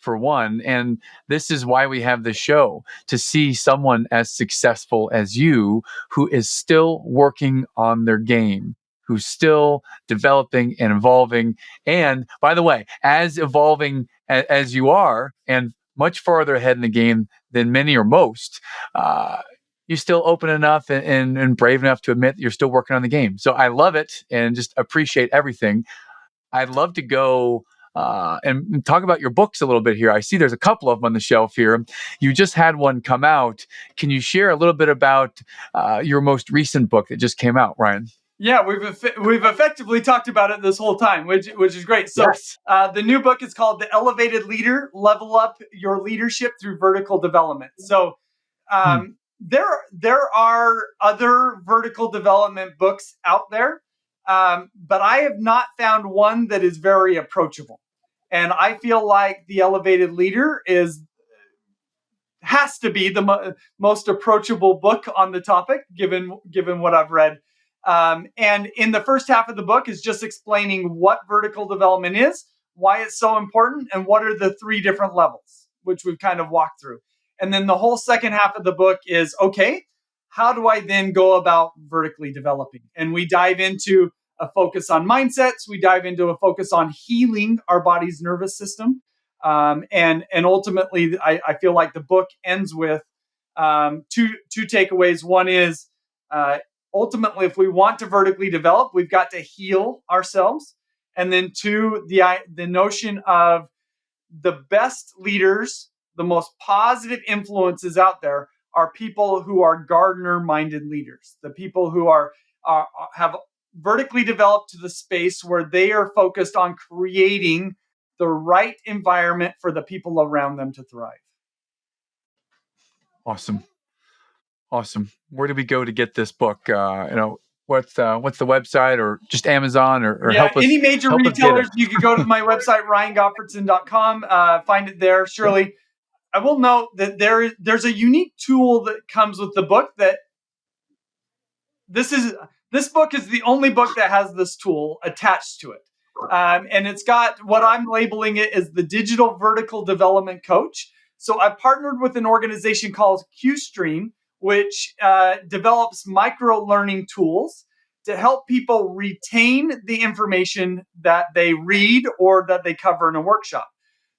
for one. And this is why we have this show, to see someone as successful as you who is still working on their game, who's still developing and evolving. And by the way, as evolving as you are, and much farther ahead in the game than many or most, you're still open enough and brave enough to admit that you're still working on the game. So I love it and just appreciate everything. I'd love to go and talk about your books a little bit here. I see there's a couple of them on the shelf here. You just had one come out. Can you share a little bit about your most recent book that just came out, Ryan? Yeah, we've effectively talked about it this whole time, which is great. So Yes. the new book is called The Elevated Leader: Level Up Your Leadership Through Vertical Development. So there are other vertical development books out there, but I have not found one that is very approachable. And I feel like The Elevated Leader has to be the most approachable book on the topic, given what I've read. And in the first half of the book is just explaining what vertical development is, why it's so important, and what are the 3 different levels, which we've kind of walked through. And then the whole second half of the book is, okay, how do I then go about vertically developing? And we dive into a focus on mindsets. We dive into a focus on healing our body's nervous system. And ultimately, I feel like the book ends with two takeaways. One is, ultimately, if we want to vertically develop, we've got to heal ourselves. And then 2, the notion of the best leaders, the most positive influences out there are people who are gardener-minded leaders, the people who have vertically developed to the space where they are focused on creating the right environment for the people around them to thrive. Awesome. Where do we go to get this book? What's the website, or just Amazon, or help us? Any major retailers, you can go to my website, ryangottfredson.com, find it there. Surely, I will note that there's a unique tool that comes with the book. That this book is the only book that has this tool attached to it, and it's got what I'm labeling it as the digital vertical development coach. So I partnered with an organization called QStream, which develops micro learning tools to help people retain the information that they read or that they cover in a workshop.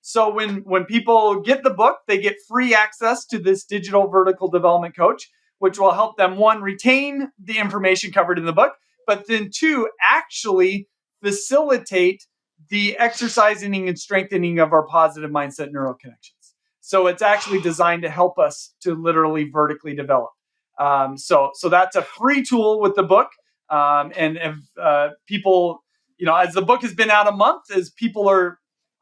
So when people get the book, they get free access to this digital vertical development coach, which will help them, 1, retain the information covered in the book, but then 2, actually facilitate the exercising and strengthening of our positive mindset neural connections. So it's actually designed to help us to literally vertically develop. So that's a free tool with the book. And if people, as the book has been out a month,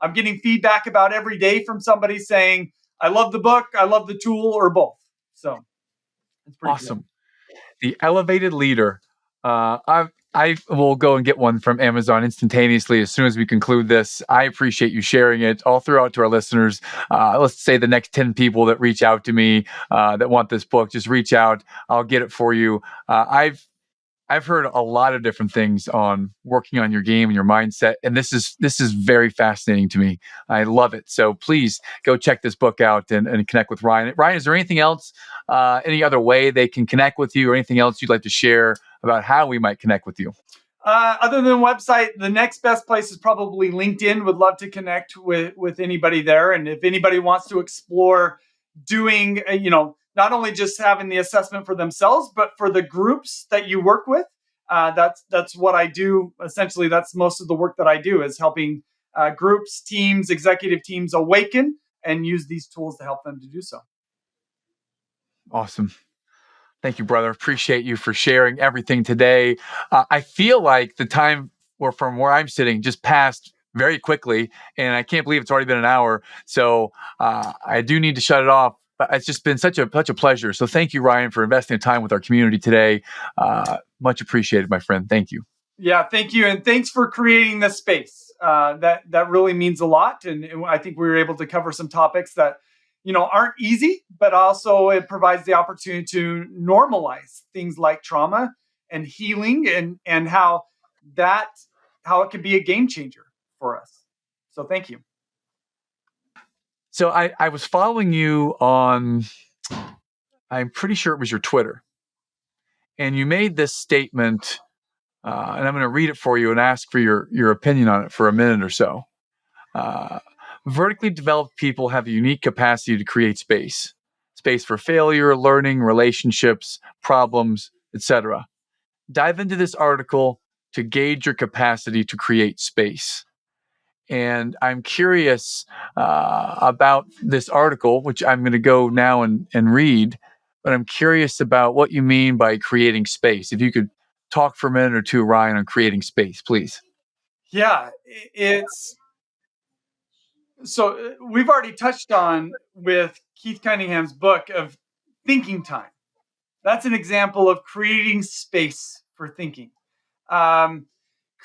I'm getting feedback about every day from somebody saying, I love the book, I love the tool, or both. So it's pretty cool. Awesome. The Elevated Leader. I will go and get one from Amazon instantaneously as soon as we conclude this. I appreciate you sharing it all throughout to our listeners. Let's say the next 10 people that reach out to me that want this book, just reach out. I'll get it for you. I've heard a lot of different things on working on your game and your mindset, and this is very fascinating to me. I love it. So please go check this book out and connect with Ryan. Ryan, is there anything else, any other way they can connect with you, or anything else you'd like to share about how we might connect with you? Other than website, the next best place is probably LinkedIn. Would love to connect with anybody there, and if anybody wants to explore doing, not only just having the assessment for themselves, but for the groups that you work with. That's what I do. Essentially, that's most of the work that I do is helping groups, teams, executive teams awaken and use these tools to help them to do so. Awesome. Thank you, brother. Appreciate you for sharing everything today. I feel like the time from where I'm sitting just passed very quickly, and I can't believe it's already been an hour. So I do need to shut it off. But it's just been such a pleasure. So thank you, Ryan, for investing time with our community today. Much appreciated, my friend. Thank you. Yeah, thank you, and thanks for creating this space. That really means a lot, and I think we were able to cover some topics that aren't easy, but also it provides the opportunity to normalize things like trauma and healing, and that how it can be a game changer for us. So thank you. So I was following you on, I'm pretty sure it was your Twitter, and you made this statement. And I'm going to read it for you and ask for your opinion on it for a minute or so. Uh, Vertically developed people have a unique capacity to create space for failure, learning, relationships, problems, etc. Dive into this article to gauge your capacity to create space. And I'm curious about this article, which I'm going to go now and read. But I'm curious about what you mean by creating space. If you could talk for a minute or two, Ryan, on creating space, please. Yeah, it's so we've already touched on with Keith Cunningham's book of thinking time. That's an example of creating space for thinking. Um,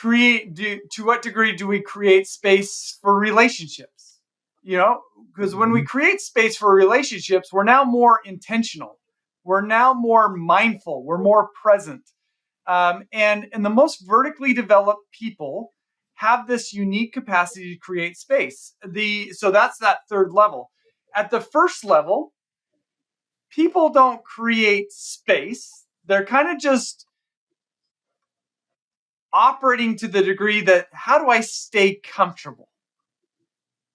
to what degree do we create space for relationships? Because when we create space for relationships, we're now more intentional. We're now more mindful. We're more present. And the most vertically developed people have this unique capacity to create space. So that's that third level. At the first level, people don't create space. They're kind of just operating to the degree that how do I stay comfortable?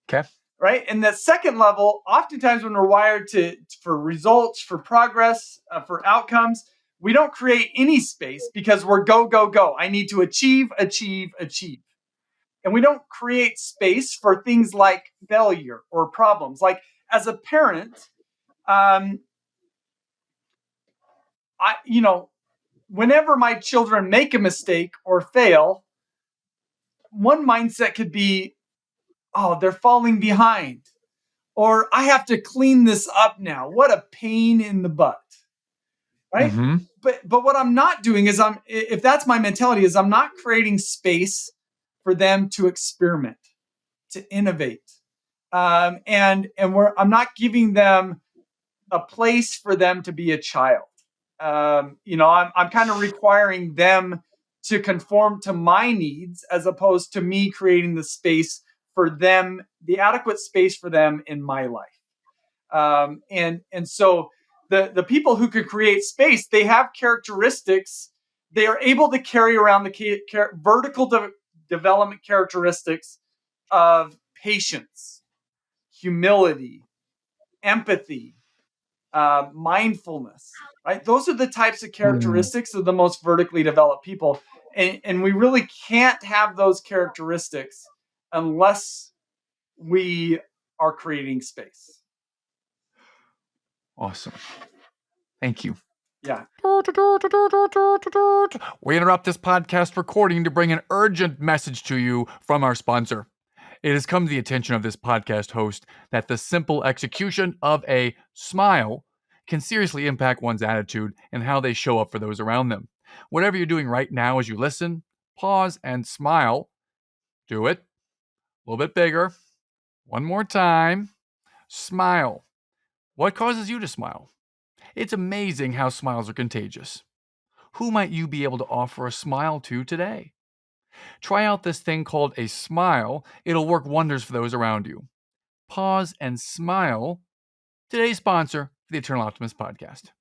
Okay. Right. And that second level, oftentimes when we're wired for results, for progress, for outcomes, we don't create any space because we're go, go, go. I need to achieve, achieve, achieve. And we don't create space for things like failure or problems. Like as a parent, um, whenever my children make a mistake or fail, one mindset could be, oh, they're falling behind, or I have to clean this up now. What a pain in the butt, right? Mm-hmm. But what I'm not doing is if that's my mentality, is I'm not creating space for them to experiment, to innovate, I'm not giving them a place for them to be a child. I'm kind of requiring them to conform to my needs as opposed to me creating the space for them, the adequate space for them in my life. And so the people who can create space, they have characteristics. They are able to carry around the vertical development characteristics of patience, humility, empathy, mindfulness, right? Those are the types of Mm. characteristics of the most vertically developed people. And we really can't have those characteristics unless we are creating space. Awesome. Thank you. Yeah. We interrupt this podcast recording to bring an urgent message to you from our sponsor. It has come to the attention of this podcast host that the simple execution of a smile can seriously impact one's attitude and how they show up for those around them. Whatever you're doing right now as you listen, pause and smile. Do it. A little bit bigger. One more time. Smile. What causes you to smile? It's amazing how smiles are contagious. Who might you be able to offer a smile to today? Try out this thing called a smile. It'll work wonders for those around you. Pause and smile. Today's sponsor for the Eternal Optimist podcast.